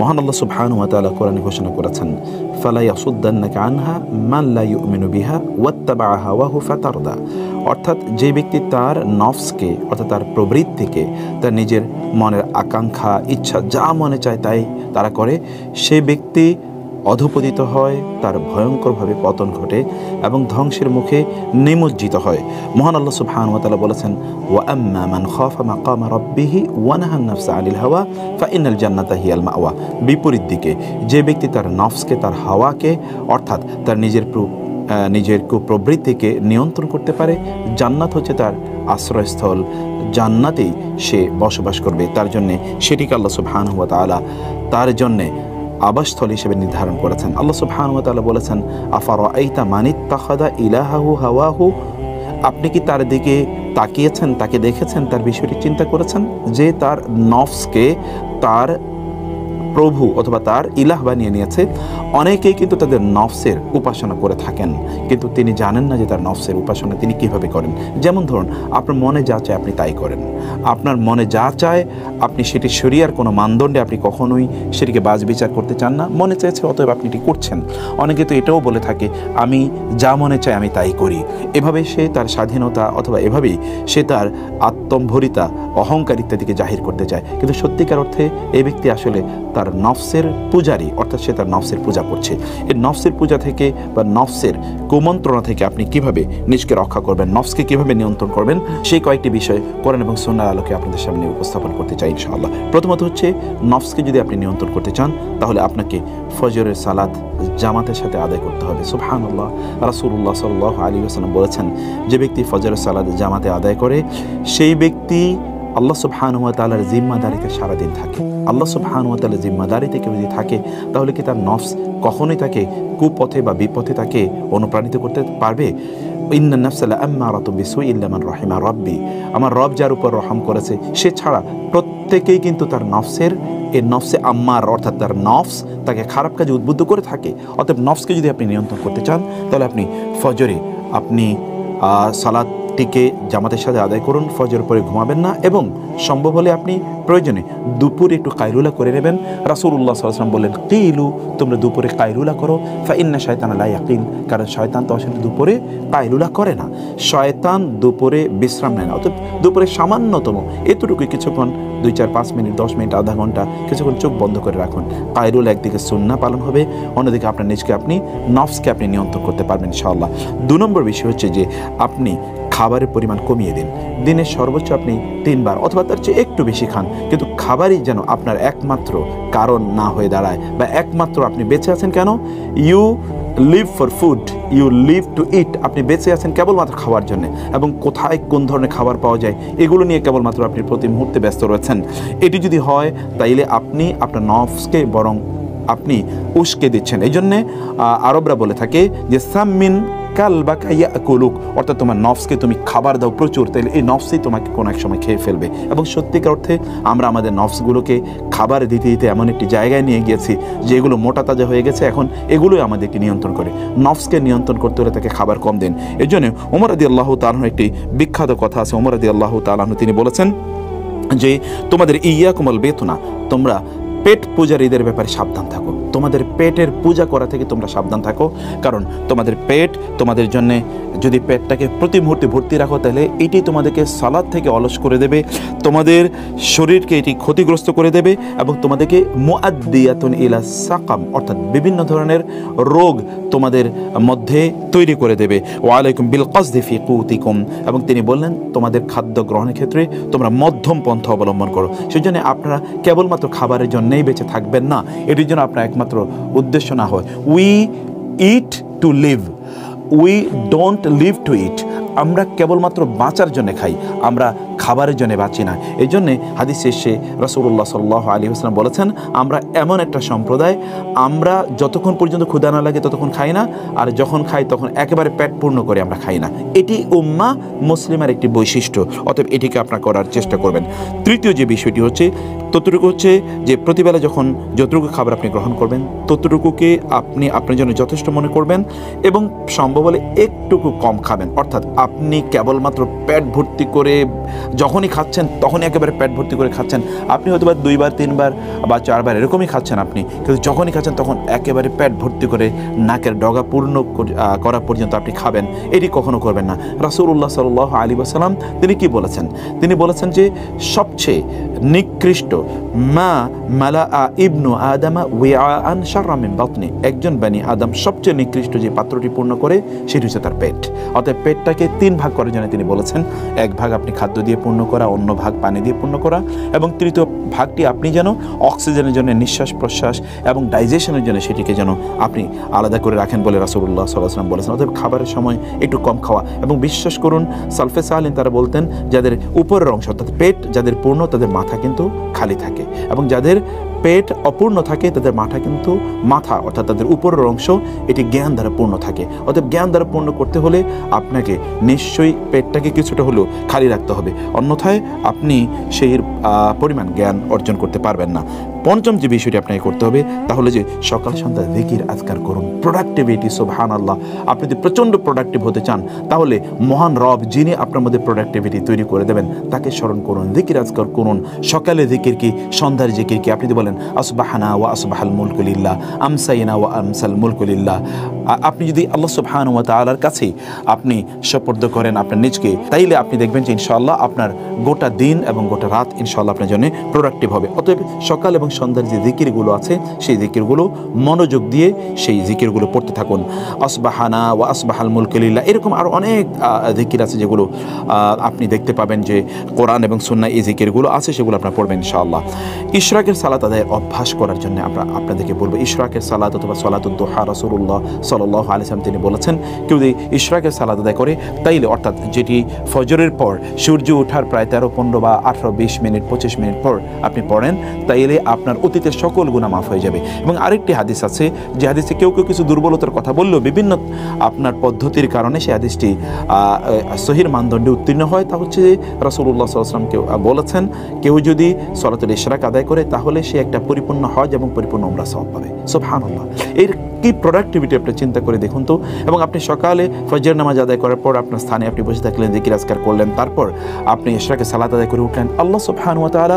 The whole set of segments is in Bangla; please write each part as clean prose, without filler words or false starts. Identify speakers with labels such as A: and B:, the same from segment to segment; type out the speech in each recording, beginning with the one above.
A: মহান আল্লাহ সুবহানাহু ওয়া তাআলা কোরআনে ঘোষণা করেছেন, ফালা ইয়াসুদ্দান্নাকা আনহা মান লা ইউমিনু বিহা ওয়াত্তাবা'a হাওয়াহু ফাতারদা। অর্থাৎ যে ব্যক্তি তার নফসকে, অর্থাৎ তার প্রবৃত্তিকে, তার নিজের মনের আকাঙ্ক্ষা, ইচ্ছা যা মনে চায় তাই তারা করে, সেই ব্যক্তি অধঃপতিত হয়, তার ভয়ঙ্করভাবে পতন ঘটে এবং ধ্বংসের মুখে নিমজ্জিত হয়। মহান আল্লাহ সুবহানাহু ওয়া তাআলা বলেছেন, ওয়া আম্মা মান খাফা মাকামা রাব্বিহি ওয়া নাহান নাফসা আনিল হাওয়া ফাইনাল জান্নাতা হিয়াল মাওয়া। বিপরীত দিকে যে ব্যক্তি তার নফসকে, তার হাওয়াকে, অর্থাৎ তার নিজের কুপ্রবৃত্তিকে নিয়ন্ত্রণ করতে পারে, জান্নাত হচ্ছে তার আশ্রয়স্থল, জান্নাতেই সে বসবাস করবে। তার জন্যে সেটিকে আল্লাহ সুবহানাহু ওয়া তাআলা তার জন্যে আবাসস্থল হিসেবে নির্ধারণ করেছেন। আল্লাহ সুবহানাহু ওয়া তাআলা বলেছেন, আফারাআইতা মানিত্তাখাযা ইলাহাহু হাওয়াহু। আপনি কি তার দিকে তাকিয়েছেন, তাকে দেখেছেন, তার বিষয়টি চিন্তা করেছেন, যে তার নফসকে তার প্রভু অথবা তার ইলাহ বানিয়ে নিয়েছে। অনেকেই কিন্তু তাদের নফসের উপাসনা করে থাকেন, কিন্তু তিনি জানেন না যে তার নফসের উপাসনা তিনি কিভাবে করেন। যেমন ধরুন, আপনার মনে যা চায় আপনি তাই করেন, আপনার মনে যা চায় আপনি সেটি শরিয়ার কোনো মানদণ্ডে আপনি কখনোই সেটিকে বাজ বিচার করতে চান না। মনে চাইছে অতএব আপনি এটি করছেন। অনেকে তো এটাও বলে থাকে, আমি যা মনে চাই আমি তাই করি। এভাবে সে তার স্বাধীনতা অথবা এভাবেই সে তার আত্মম্ভরিতা, অহংকার ইত্যাদিকে জাহির করতে চায়। কিন্তু সত্যিকার অর্থে এই ব্যক্তি আসলে তার নফসের পূজারী, অর্থাৎ সে তার নফসের পূজা করছে। এই নফসের পূজা থেকে বা নফসের কুমন্ত্রণা থেকে আপনি কিভাবে নিজকে রক্ষা করবেন, নফসকে কিভাবে নিয়ন্ত্রণ করবেন, সেই কয়েকটি বিষয় কোরআন এবং সুন্নাহর আলোকে আপনাদের সামনে উপস্থাপন করতে চাই ইনশাআল্লাহ। প্রথমত হচ্ছে, নফসকে যদি আপনি নিয়ন্ত্রণ করতে চান তাহলে আপনাকে ফজরের সালাত জামাতের সাথে আদায় করতে হবে। সুবহানাল্লাহ, রাসূলুল্লাহ সাল্লাল্লাহু আলাইহি ওয়াসাল্লাম বলেছেন, যে ব্যক্তি ফজরের সালাত জামাতে আদায় করে সেই ব্যক্তি আল্লাহ সুবহানাহু ওয়া তাআলার জিম্মাদারিতে সারাদিন থাকে। আল্লাহ সুবহানাহু ওয়া তাআলার জিম্মাদারিতে কেউ যদি থাকে তাহলে কি তার নফস কখনোই তাকে কুপথে বা বিপথে তাকে অনুপ্রাণিত করতে পারবে? ইন্না নাফসা লাআম্মারাতুম বিসুই ইল্লা মান রাহিমা রাব্বি। আমার রব যার উপর রহম করেছে সে ছাড়া প্রত্যেকেই কিন্তু তার নফসের এই নফসে আম্মার, অর্থাৎ তার নফস তাকে খারাপ কাজে উদ্বুদ্ধ করে থাকে। অতএব নফসকে যদি আপনি নিয়ন্ত্রণ করতে চান তাহলে আপনি ফজরে আপনি সালাতটিকে জামাতের সাথে আদায় করুন, ফজর পরে ঘুমাবেন না, এবং সম্ভব হলে আপনি প্রয়োজনে দুপুরে একটু কায়লুলা করে নেবেন। রাসূলুল্লাহ সাল্লাল্লাহু আলাইহি ওয়াসাল্লাম বললেন, কিলু, তোমরা দুপুরে কায়লুলা করো, ফা ইন্না শায়তানা লা ইয়াকিল, কারণ শয়তান তো আসলে দুপুরে কায়লুলা করে না, শয়তান দুপুরে বিশ্রাম নেয় না। অর্থাৎ দুপুরে সামান্যতম এতটুকু কিছুক্ষণ 2, 4, 5 মিনিট, 10 মিনিট, আধা ঘন্টা কিছুক্ষণ চোখ বন্ধ করে রাখুন। কায়লুলা একদিকে সুন্নাহ পালন হবে, অন্যদিকে আপনার নিজকে আপনি নফসকে আপনি নিয়ন্ত্রণ করতে পারবেন ইনশাআল্লাহ। 2 নম্বর বিষয় হচ্ছে যে আপনি খাবারের পরিমাণ কমিয়ে দিন। দিনের সর্বোচ্চ আপনি 3 বার অথবা তার চেয়ে একটু বেশি খান, কিন্তু খাবারই যেন আপনার একমাত্র কারণ না হয়ে দাঁড়ায়, বা একমাত্র আপনি বেঁচে আছেন কেন, you live for food, you live to eat. আপনি বেঁচে আছেন কেবলমাত্র খাওয়ার জন্য, এবং কোথায় কোন ধরনের খাবার পাওয়া যায় এগুলো নিয়ে কেবলমাত্র আপনি প্রতি মুহূর্তে ব্যস্ত রয়েছেন। এটি যদি হয় তাইলে আপনি আপনার নফসকে বরং আপনি উস্কে দিচ্ছেন। এই জন্যে আরবরা বলে থাকে যে সামিন কালবাকা ইয়াকুলুক, অর্থাৎ তোমার নফসকে তুমি খাবার দাও প্রচুর, তাহলে এই নফসই তোমাকে কোনো এক সময় খেয়ে ফেলবে। এবং সত্যিকার অর্থে আমরা আমাদের নফসগুলোকে খাবার দিতে দিতে এমন একটি জায়গায় নিয়ে গিয়েছি যে এগুলো মোটা তাজা হয়ে গেছে, এখন এগুলোই আমাদেরকে নিয়ন্ত্রণ করে। নফসকে নিয়ন্ত্রণ করতে হলে তাকে খাবার কম দিন। এই জন্য ওমর রাদিয়াল্লাহু তাআলা একটি বিখ্যাত কথা আছে। ওমর রাদিয়াল্লাহু তাআলা তিনি বলেছেন যে তোমাদের ইয়াকুমুল বেতুনা, তোমরা পেট পূজারীদের ব্যাপারে সাবধান থাকো, তোমাদের পেটের পূজা করা থেকে তোমরা সাবধান থাকো। কারণ তোমাদের পেট তোমাদের জন্যে, যদি পেটটাকে প্রতি মুহূর্তে ভর্তি রাখো তাহলে এটি তোমাদেরকে সালাত থেকে অলস করে দেবে, তোমাদের শরীরকে এটি ক্ষতিগ্রস্ত করে দেবে, এবং তোমাদেরকে মুআদ্দিয়াতুন ইলা সাকাম, অর্থাৎ বিভিন্ন ধরনের রোগ তোমাদের মধ্যে তৈরি করে দেবে। ওয়া আলাইকুম বিল কসদি ফি কুতিকুম, এবং তিনি বললেন তোমাদের খাদ্য গ্রহণের ক্ষেত্রে তোমরা মধ্যম পন্থা অবলম্বন করো। সেই জন্য আপনারা কেবলমাত্র খাবারের জন্যই বেঁচে থাকবেন না, এটির জন্য আপনার একমাত্র উদ্দেশ্য না হয় we eat to live, we don't live to eat. আমরা কেবলমাত্র বাঁচার জন্য খাই, আমরা খাবারের জন্য বাঁচি না। এই জন্যে হাদিস শেষে রাসূলুল্লাহ সাল্লাল্লাহু আলাইহি ওয়াসাল্লাম বলেছেন, আমরা এমন একটা সম্প্রদায়, আমরা যতক্ষণ পর্যন্ত ক্ষুধা না লাগে ততক্ষণ খাই না, আর যখন খাই তখন একেবারে পেট পূর্ণ করে আমরা খাই না। এটি উম্মাহ মুসলিমের একটি বৈশিষ্ট্য, অতএব এটিকে আপনারা করার চেষ্টা করবেন। তৃতীয় যে বিষয়টি হচ্ছে ততটুকু হচ্ছে যে প্রতিবেলা যখন যতটুকু খাবার আপনি গ্রহণ করবেন ততটুকুকে আপনি আপনার জন্য যথেষ্ট মনে করবেন, এবং সম্ভব হলে একটুকু কম খাবেন। অর্থাৎ আপনি কেবলমাত্র পেট ভর্তি করে যখনই খাচ্ছেন তখনই একেবারে পেট ভর্তি করে খাচ্ছেন। আপনি হয়তো বা 2 বার 3 বার বা 4 বার এরকমই খাচ্ছেন আপনি, কিন্তু যখনই খাচ্ছেন তখন একেবারে পেট ভর্তি করে নাকের ডগা পূর্ণ করা পর্যন্ত আপনি খাবেন, এটি কখনো করবেন না। রাসূলুল্লাহ সাল্লাল্লাহু আলাইহি ওয়াসাল্লাম তিনি কি বলেছেন? তিনি বলেছেন যে সবচেয়ে নিকৃষ্ট মা মালাআ ইবনু আদামা ওয়াআন শাররা মিন বাতনি, একজন বনি আদম সবচেয়ে নিকৃষ্ট যে পাত্রটি পূর্ণ করে সেটি হচ্ছে তার পেট। অতএব পেটটাকে 3 ভাগ করার জন্য তিনি বলেছেন, 1 ভাগ আপনি খাদ্য দিয়ে পূর্ণ করা, অন্য ভাগ পানি দিয়ে পূর্ণ করা, এবং তৃতীয় ভাগটি আপনি যেন অক্সিজেনের জন্য নিঃশ্বাস প্রশ্বাস এবং ডাইজেশনের জন্য সেটিকে যেন আপনি আলাদা করে রাখেন বলে রাসূলুল্লাহ সাল্লাল্লাহু আলাইহি ওয়াসাল্লাম বলেছেন। অতএব খাবারের সময় একটু কম খাওয়া। এবং বিশ্বাস করুন সালফে সালিন তারা বলতেন যাদের উপরের অংশ অর্থাৎ পেট যাদের পূর্ণ তাদের মাথা কিন্তু খালি থাকে, এবং যাদের পেট অপূর্ণ থাকে তাদের মাথা অর্থাৎ তাদের উপরের অংশ এটি জ্ঞান দ্বারা পূর্ণ থাকে। অতএব জ্ঞান দ্বারা পূর্ণ করতে হলে আপনাকে নিশ্চয়ই পেটটাকে কিছুটা হলেও খালি রাখতে হবে, অন্যথায় আপনি সেই পরিমাণ জ্ঞান অর্জন করতে পারবেন না। পঞ্চম যে বিষয়টি আপনাকে করতে হবে তাহলে যে সকাল সন্ধ্যা জিকির আজকার করুন, প্রোডাক্টিভিটি। সুবহানাল্লাহ, আপনি যদি প্রচণ্ড প্রোডাক্টিভ হতে চান তাহলে মহান রব যিনি আপনার মধ্যে প্রোডাক্টিভিটি তৈরি করে দেবেন তাকে স্মরণ করুন, জিকির আজকার করুন। সকালে জিকির কি, সন্ধ্যার জিকির কি? আপনি যদি বলেন আসবাহানা ওয়া আসবাহাল মুলকু লিল্লাহ, আমসাইনা ওয়া আমসাল মুলকু লিল্লাহ, আপনি যদি আল্লাহ সুবহানাহু ওয়া তাআলার কাছে আপনি সুপর্দ করেন আপনার নিজকে, তাইলে আপনি দেখবেন যে ইনশাআল্লাহ আপনার গোটা দিন এবং গোটা রাত ইনশাআল্লাহ আপনার জন্য প্রোডাক্টিভ হবে। অতএব সকাল এবং সন্ধ্যার যে জিকিরগুলো আছে সেই জিকিরগুলো মনোযোগ দিয়ে সেই জিকিরগুলো পড়তে থাকুন। আসবাহানা ওয়া আসবাহাল মুলকু লিল্লাহ, এরকম আরও অনেক জিকির আছে যেগুলো আপনি দেখতে পাবেন যে কোরআন এবং সুন্নাহ এই জিকিরগুলো আছে, সেগুলো আপনারা পড়বেন ইনশাআল্লাহ। ইশরাকের সালাত আদায়ের অভ্যাস করার জন্য আপনাদেরকে বলবো, ইশরাকের সালাত অথবা সালাতুদ দুহা রাসূলুল্লাহ সাল্লাল্লাহু আলাইহি ওয়াসাল্লাম তিনি বলেছেন কেউ যদি ইশরাকের সালাত আদায় করে তাইলে অর্থাৎ যেটি ফজরের পর সূর্য ওঠার প্রায় 13, 15 বা 18, 20 মিনিট 25 মিনিট পর আপনি পড়েন, তাইলে আপনার অতীতের সকল গুনাহ মাফ হয়ে যাবে। এবং আরেকটি হাদিস আছে যে হাদিসে কেউ কিছু দুর্বলতার কথা বললেও বিভিন্ন আপনার পদ্ধতির কারণে সেই হাদিসটি সহিহ মানদণ্ডে উত্তীর্ণ হয়। তা হচ্ছে রাসূলুল্লাহ সাল্লাল্লাহু আলাইহি ওয়াসাল্লাম কেউ বলেছেন কেউ যদি সালাতুল ইশরাক আদায় করে তাহলে সে একটা পরিপূর্ণ হজ এবং পরিপূর্ণ উমরা সওয়াব পাবে। সুবহানাল্লাহ, এর কি প্রোডাক্টিভিটি আপনি চিন্তা করে দেখুন তো। এবং আপনি সকালে ফজর নামাজ আদায় করার পর আপনার স্থানে আপনি বসে থাকলেন, জিকির আজকার করলেন, তারপর আপনি ইশরাকে সালাত আদায় করে উঠলেন, আল্লাহ সুবহানাহু ওয়া তাআলা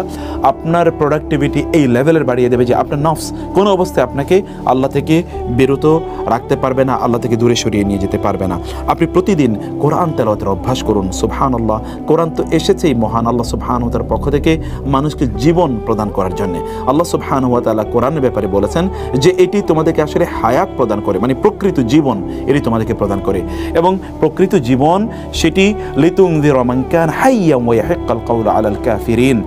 A: আপনার প্রোডাক্টিভিটি এই লেভেলের বাড়িয়ে দেবে যে আপনার নফস কোনো অবস্থায় আপনাকে আল্লাহ থেকে বিরত রাখতে পারবে না, আল্লাহ থেকে দূরে সরিয়ে নিয়ে যেতে পারবে না। আপনি প্রতিদিন কোরআন তেলাওয়াতের অভ্যাস করুন। সুবহানাল্লাহ, কোরআন তো এসেছেই মহান আল্লাহ সুবহানাহু ওয়া তাআলার পক্ষ থেকে মানুষকে জীবন প্রদান করার জন্য। আল্লাহ সুবহানাহু ওয়া তাআলা কোরআনের ব্যাপারে বলেছেন যে এটি তোমাদেরকে আসলে হায়াত প্রদান করে, মানে প্রকৃত জীবন এটি তোমাদেরকে প্রদান করে। এবং প্রকৃত জীবন সেটি লিতুনযিরা মান কান হাইয়্যান ওয়া ইয়াহিক্কাল কাওলু আলাল কাফিরিন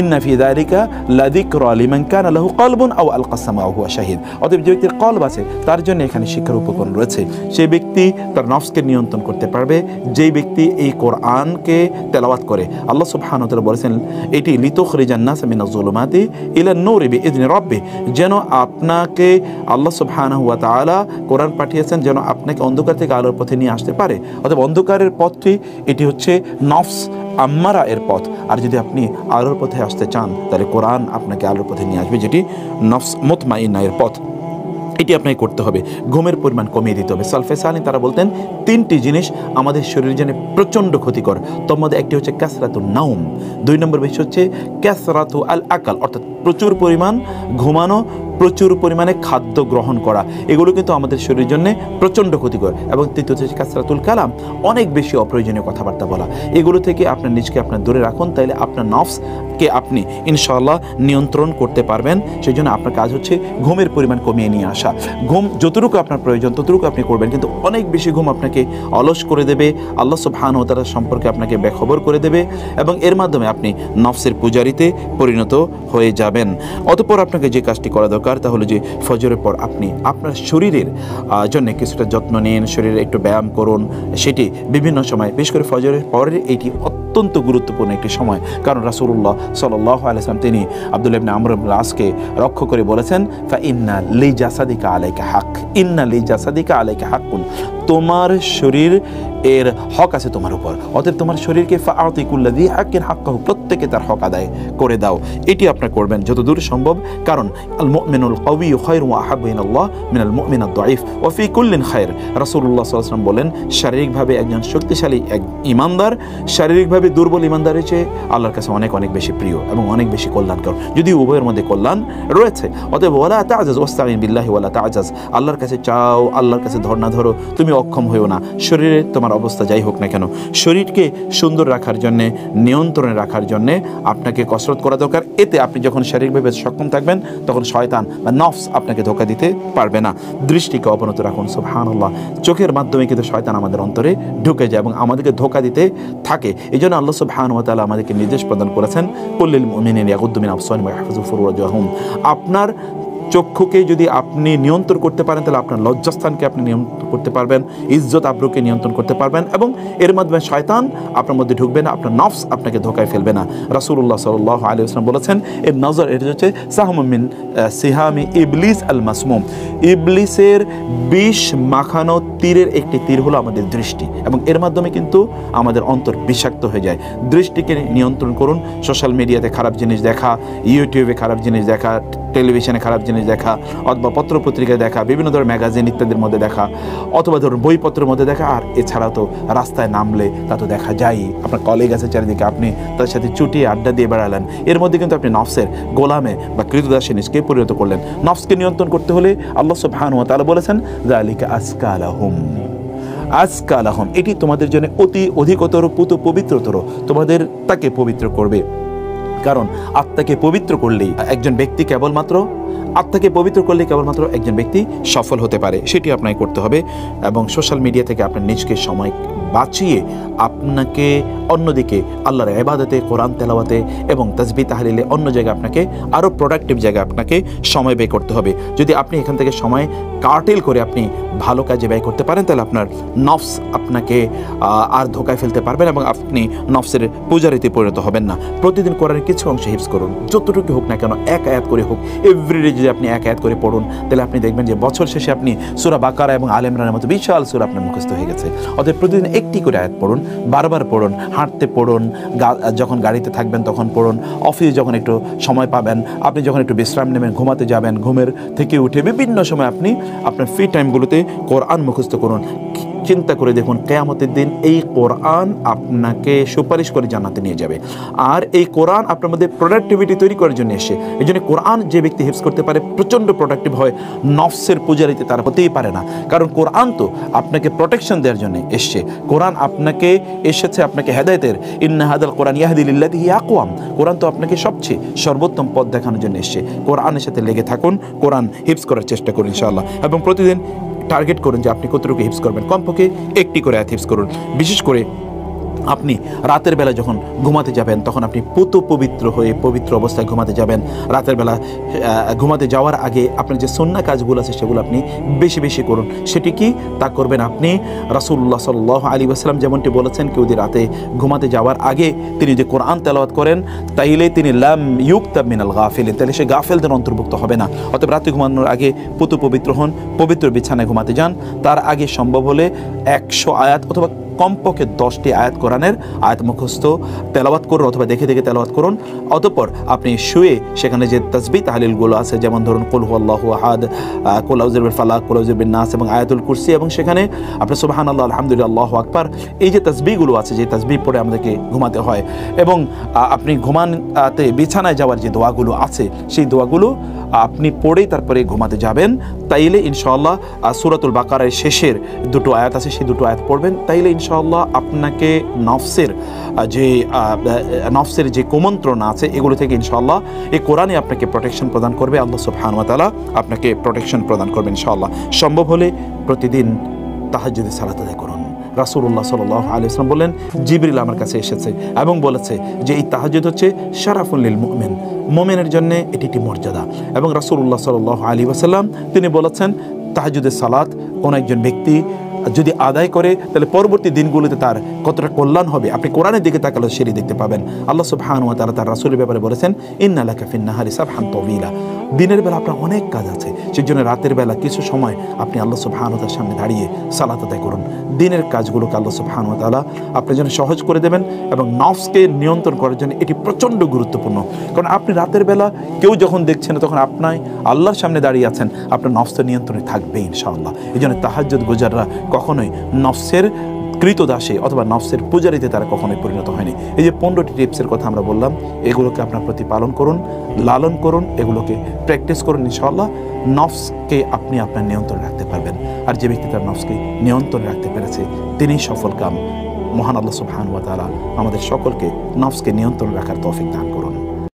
A: ইন্না ফি যালিকা লাযিকরা লিমান কানা লাহু কলবুন আও আলকা সামআহু ওয়া হুয়া শাহিদ। অতএব যে ব্যক্তির কলব আছে তার জন্য এখানে শিক্ষার উপকরণ রয়েছে। সেই ব্যক্তি তার নফসকে নিয়ন্ত্রণ করতে পারবে যেই ব্যক্তি এই কোরআনকে তেলাওয়াত করে। আল্লাহ সুবহানাহু ওয়া তাআলা বলেছেন এটি লিতুখরিজান নাস মিনাজ যুলুমাতি ইলান নূরি বিইذনি রাব্বিহ, যেন আপনাকে আল্লাহ সুবহানাহু ওয়া তাআলা কোরআন পাঠিয়েছেন যেন আপনাকে অন্ধকার থেকে আলোর পথে নিয়ে আসতে পারে। অতএব অন্ধকারের পথটি এটি হচ্ছে নফস আম্মারা এর পথ, আর যদি আপনি আলোর পথে আসতে চান তাহলে কোরআন আপনাকে আলোর পথে নিয়ে আসবে, যেটি নফস মুতমাইন্না এর পথ। এটি আপনাকে করতে হবে। ঘুমের পরিমাণ কমিয়ে দিতে হবে। সালফে সালিন তারা বলতেন 3টি জিনিস আমাদের শরীরের জন্য প্রচণ্ড ক্ষতিকর, তার মধ্যে একটি হচ্ছে কাসরাতুন নাউম, 2 নম্বর বিষয় হচ্ছে কাসরাতু আল আকাল, অর্থাৎ প্রচুর পরিমাণ ঘুমানো, প্রচুর পরিমাণে খাদ্য গ্রহণ করা, এগুলো কিন্তু আমাদের শরীরের জন্য প্রচণ্ড ক্ষতিকর। এবং তৃতীয় হচ্ছে কাসরাতুল কালাম, অনেক বেশি অপ্রয়োজনীয় কথাবার্তা বলা। এগুলো থেকে আপনার নিজকে আপনার দূরে রাখুন, তাইলে আপনার নফসকে আপনি ইনশাআল্লাহ নিয়ন্ত্রণ করতে পারবেন। সেই জন্য আপনার কাজ হচ্ছে ঘুমের পরিমাণ কমিয়ে নিয়ে আসা। ঘুম যতটুকু আপনার প্রয়োজন ততটুকু আপনি করবেন, কিন্তু অনেক বেশি ঘুম আপনাকে অলস করে দেবে, আল্লাহ সুবহানাহু ওয়া তাআলা সম্পর্কে আপনাকে বেখবর করে দেবে, এবং এর মাধ্যমে আপনি নফসের পূজারিতে পরিণত হয়ে যাবেন। অতঃপর আপনাকে যে কাজটি করা দরকার তা হলো যে ফজরের পর আপনি আপনার শরীরের জন্য কিছুটা যত্ন নিন, শরীরে একটু ব্যায়াম করুন। সেটি বিভিন্ন সময়, বিশেষ করে ফজরের পরের এটি অত্যন্ত গুরুত্বপূর্ণ একটি সময়, কারণ রাসূলুল্লাহ সাল্লাল্লাহু আলাইহি ওয়াসাল্লাম তিনি আব্দুল্লাহ ইবনে আমর ইবনে আসকে লক্ষ্য করে বলেছেন ফা ইন্না লি জাসাদিকা আলাইকা হক, ইন্না লি জাসাদিকা আলাইকা হাক্কুন, তোমার শরীর এর হক আছে তোমার উপর, অতএব তোমার শরীরকে ফাআতি কুল্লাযী হাক্কিন হাক্কাহু, প্রত্যেকে তার হক আদায় করে দাও। এটি আপনারা করবেন যতদূর সম্ভব, কারণ আল মুমিনুল কাওয়িয়্যু খায়রুন ওয়া আহাব্বু ইলাল্লাহ মিনাল মুমিনিদ দাঈফ ওয়া ফি কুল্লিন খায়র। রাসূলুল্লাহ সাল্লাল্লাহু আলাইহি ওয়াসাল্লাম বলেন, শারীরিকভাবে একজন শক্তিশালী এক ঈমানদার শারীরিকভাবে দুর্বল ঈমানদারের চেয়ে আল্লাহর কাছে অনেক অনেক বেশি প্রিয় এবং অনেক বেশি কল্যাণকর, যদি উভয়ের মধ্যে কল্যাণ রয়েছে। অতএব ওয়ালা তা'জাজ ওয়াস্তাঈন বিল্লাহি ওয়ালা তা'জাজ, আল্লাহর কাছে চাও, আল্লাহর কাছে ধর্ণা ধরো, তুমি অক্ষম হইও না। শরীরে তোমার অবস্থা যাই হোক না কেন, শরীরকে সুন্দর রাখার জন্যে, নিয়ন্ত্রণে রাখার জন্যে আপনাকে কসরত করা দরকার। এতে আপনি যখন শারীরিকভাবে সক্ষম থাকবেন তখন শয়তান বা নফস আপনাকে ধোঁকা দিতে পারবে না। দৃষ্টিকে অবনত রাখুন, সুবহানাল্লাহ। চোখের মাধ্যমে কিন্তু শয়তান আমাদের অন্তরে ঢুকে যায় এবং আমাদেরকে ধোঁকা দিতে থাকে। এই জন্য আল্লাহ সুবহানাহু ওয়া তাআলা আমাদেরকে নির্দেশ প্রদান করেছেন, কুল্লিল মুমিনিনা ইয়াগুদ্দু মিন আবসারিহিম ওয়া ইয়াহফাযু ফুরুজাহুম। আপনার চক্ষুকে যদি আপনি নিয়ন্ত্রণ করতে পারেন তাহলে আপনার লজ্জাস্থানকে আপনি নিয়ন্ত্রণ করতে পারবেন, ইজ্জত আবরুকে নিয়ন্ত্রণ করতে পারবেন এবং এর মাধ্যমে শয়তান আপনার মধ্যে ঢুকবে না, আপনার নফস আপনাকে ধোঁকায় ফেলবে না। রাসূলুল্লাহ সাল্লাল্লাহু আলাইহি ওয়াসাল্লাম বলেছেন, এর নজর, এটা হচ্ছে সাহমুম মিন সিহামি ইবলিস আল মাসমুম, ইবলিসের বিষ মাখানো তীরের একটি তীর হলো আমাদের দৃষ্টি, এবং এর মাধ্যমে কিন্তু আমাদের অন্তর বিষাক্ত হয়ে যায়। দৃষ্টিকে নিয়ন্ত্রণ করুন। সোশ্যাল মিডিয়াতে খারাপ জিনিস দেখা, ইউটিউবে খারাপ জিনিস দেখা, টেলিভিশনে খারাপ জিনিস দেখা, অথবা পত্রপত্রিকায় দেখা, বিভিন্ন ধরনের ম্যাগাজিন ইত্যাদির মধ্যে দেখা, অথবা ধরুন বইপত্রের মধ্যে দেখা। আর এছাড়াও তো রাস্তায় নামলে তা তো দেখা যায়, আপনার কলিগ আছে চারিদিকে, আপনি তার সাথে চুটিয়ে আড্ডা দিয়ে বেড়ালেন, এর মধ্যে কিন্তু আপনি নফসের গোলামে বা কৃতদাসে নিজকে পরিণত করলেন। নফসকে নিয়ন্ত্রণ করতে হলে আল্লাহ সুবহানাহু ওয়া তাআলা বলেছেন, যালিকা আজকা লাহুম, এটি তোমাদের জন্য অতি অধিকতর পবিত্রতর, তোমাদের তাকে পবিত্র করবে। কারণ আত্মাকে পবিত্র করলেই একজন ব্যক্তি কেবলমাত্র একজন ব্যক্তি সফল হতে পারে। সেটি আপনাকে করতে হবে এবং সোশ্যাল মিডিয়া থেকে আপনার নিজকে সময় বাঁচিয়ে আপনাকে অন্যদিকে আল্লাহর ইবাদতে, কোরআন তেলাওয়াতে এবং তাসবিহ তাহলিলে, অন্য জায়গায় আপনাকে আরও প্রোডাক্টিভ জায়গায় আপনাকে সময় ব্যয় করতে হবে। যদি আপনি এখান থেকে সময় কার্টেল করে আপনি ভালো কাজে ব্যয় করতে পারেন তাহলে আপনার নফস আপনাকে আর ধোকায় ফেলতে পারবেন এবং আপনি নফসের পূজারীতে পরিণত হবেন না। প্রতিদিন কোরআনের কিছু অংশ হিফজ করুন, যতটুকু হোক না কেন, এক আয়াত করে হোক। এভরিডে যদি আপনি এক আয়াত করে পড়ুন তাহলে আপনি দেখবেন যে বছর শেষে আপনি সূরা বাকারা এবং আলে ইমরানের মতো বিশাল সূরা আপনার মুখস্থ হয়ে গেছে। অতএব প্রতিদিন একটি করে আয়াত পড়ুন, বারবার পড়ুন, হাঁটতে পড়ুন, যখন গাড়িতে থাকবেন তখন পড়ুন, অফিসে যখন একটু সময় পাবেন, আপনি যখন একটু বিশ্রাম নেবেন, ঘুমাতে যাবেন, ঘুমের থেকে উঠে বিভিন্ন সময় আপনি আপনার ফ্রি টাইমগুলোতে কোরআন মুখস্থ করুন। চিন্তা করে দেখুন, কিয়ামতের দিন এই কোরআন আপনাকে সুপারিশ করে জান্নাতে নিয়ে যাবে। আর এই কোরআন আপনার মধ্যে প্রোডাক্টিভিটি তৈরি করার জন্য এসে, এই জন্য কোরআন যে ব্যক্তি হিফজ করতে পারে প্রচণ্ড প্রোডাক্টিভ হয়, নফসের পূজারিতে তারা হতেই পারে না। কারণ কোরআন তো আপনাকে প্রোটেকশন দেওয়ার জন্য এসছে, কোরআন আপনাকে এসেছে আপনাকে হেদায়েতের, ইন্না হাদাল কোরআন ইয়াহদি লিল্লাতি হিয়া আকওয়াম, কোরআন তো আপনাকে সবচেয়ে সর্বোত্তম পথ দেখানোর জন্য এসছে। কোরআনের সাথে লেগে থাকুন, কোরআন হিফজ করার চেষ্টা করুন ইনশাআল্লাহ, এবং প্রতিদিন টার্গেট করুন যে আপনি কতটুকু হিফজ করবেন। কমপক্ষে একটি করে আয়াত হিফজ করুন। বিশেষ করে আপনি রাতের বেলা যখন ঘুমাতে যাবেন তখন আপনি পবিত্র হয়ে পবিত্র অবস্থায় ঘুমাতে যাবেন। রাতের বেলা ঘুমাতে যাওয়ার আগে আপনার যে সুন্নাহ কাজগুলো আছে সেগুলো আপনি বেশি বেশি করুন। সেটি কি তা করবেন আপনি, রাসূলুল্লাহ সাল্লাল্লাহু আলাইহি ওয়াসাল্লাম যেমনটি বলেছেন, কেউ যদি রাতে ঘুমাতে যাওয়ার আগে তিনি যে কোরআন তেলাওয়াত করেন তাইলে তিনি লাম ইউকতাব মিনাল গাফিলিন, তাহলে সে গাফেলদের অন্তর্ভুক্ত হবে না। অতএব রাতে ঘুমানোর আগে পবিত্র হন, পবিত্র বিছানায় ঘুমাতে যান। তার আগে সম্ভব হলে 100 আয়াত অথবা কমপক্ষে 10টি আয়াত কোরআনের আয়াত মুখস্থ তেলাওয়াত করুন অথবা দেখে দেখে তেলাওয়াত করুন। অতঃপর আপনি শুয়ে সেখানে যে তাসবিহ তাহলিলগুলো আছে, যেমন ধরুন কুল হুয়াল্লাহু আহাদ, কুল আউযু বিল ফালাক, কুল আউযু বিন নাস এবং আয়াতুল কুরসি, এবং সেখানে আপনি সুবহানাল্লাহ, আলহামদুলিল্লাহ, আল্লাহু আকবার, এই যে তাসবিহগুলো আছে, যে তাসবিহ পড়ে আমাদেরকে ঘুমাতে হয়, এবং আপনি ঘুমাতে বিছানায় যাওয়ার যে দোয়াগুলো আছে সেই দোয়াগুলো আপনি পড়েই তারপরে ঘুমাতে যাবেন। তাইলে ইনশাআল্লাহ সূরাতুল বাকারার শেষের দুটো আয়াত আছে, সেই দুটো আয়াত পড়বেন। তাইলে ইনশাআল্লাহ আপনাকে নফসের যে কুমন্ত্রণা আছে এগুলো থেকে ইনশাআল্লাহ এই কোরআনে আপনাকে প্রোটেকশন প্রদান করবে। আল্লাহ সুবহানাহু ওয়া তাআলা আপনাকে প্রোটেকশন প্রদান করবেন ইনশাআল্লাহ। সম্ভব হলে প্রতিদিন তাহাজ্জুদের সালাত আদায় করুন। রাসূলুল্লাহ সাল্লাল্লাহু আলাইহি ওয়াসাল্লাম বললেন, জিবরিল আমার কাছে এসেছে এবং বলেছে যে এই তাহাজ্জুদ হচ্ছে শারাফুল লিল মুমিন, মুমিনের জন্য এটি একটি মর্যাদা। এবং রাসূলুল্লাহ সাল্লাল্লাহু আলাইহি ওয়াসাল্লাম তিনি বলেছেন, তাহাজ্জুদের সালাত কোন একজন ব্যক্তি যদি আদায় করে তাহলে পরবর্তী দিনগুলোতে তার কতটা কল্যাণ হবে। আপনি কোরআনের দিকে তাকালে সেটি দেখতে পাবেন। আল্লাহ সুবহানাহু ওয়া তাআলা তার রাসূলের ব্যাপারে বলেছেন, ইন্না লাকা ফিন নাহারি সাবহান তাওয়িলা। দিনের বেলা আপনার অনেক কাজ আছে, সেই জন্য রাতের বেলা কিছু সময় আপনি আল্লাহ সুবহানাহু ওয়া তাআলার সামনে দাঁড়িয়ে সালাত আদায় করুন। দিনের কাজগুলোকে আল্লাহ সুবহানাহু ওয়া তাআলা আপনার জন্য সহজ করে দেবেন এবং নফসকে নিয়ন্ত্রণ করার জন্য এটি প্রচণ্ড গুরুত্বপূর্ণ। কারণ আপনি রাতের বেলা কেউ যখন দেখছেন না, তখন আপনি আল্লাহর সামনে দাঁড়িয়ে আছেন, আপনার নফসের নিয়ন্ত্রণে থাকবে ইনশাআল্লাহ। এই জন্য তাহাজ্জুদ গুজাররা কখনোই নফসের কৃতদাসে অথবা নফসের পূজারিতে তারা কখনোই পরিণত হয়নি। এই যে 15টি টিপসের কথা আমরা বললাম, এগুলোকে আপনার প্রতি পালন করুন, লালন করুন, এগুলোকে প্র্যাকটিস করুন, ইনশাআল্লাহ নফসকে আপনি আপনার নিয়ন্ত্রণে রাখতে পারবেন। আর যে ব্যক্তি তার নফসকে নিয়ন্ত্রণে রাখতে পেরেছে তিনি সফল কাম। মহান আল্লাহ সুবহানাহু ওয়া তাআলা আমাদের সকলকে নফসকে নিয়ন্ত্রণ রাখার তৌফিক দান করুন।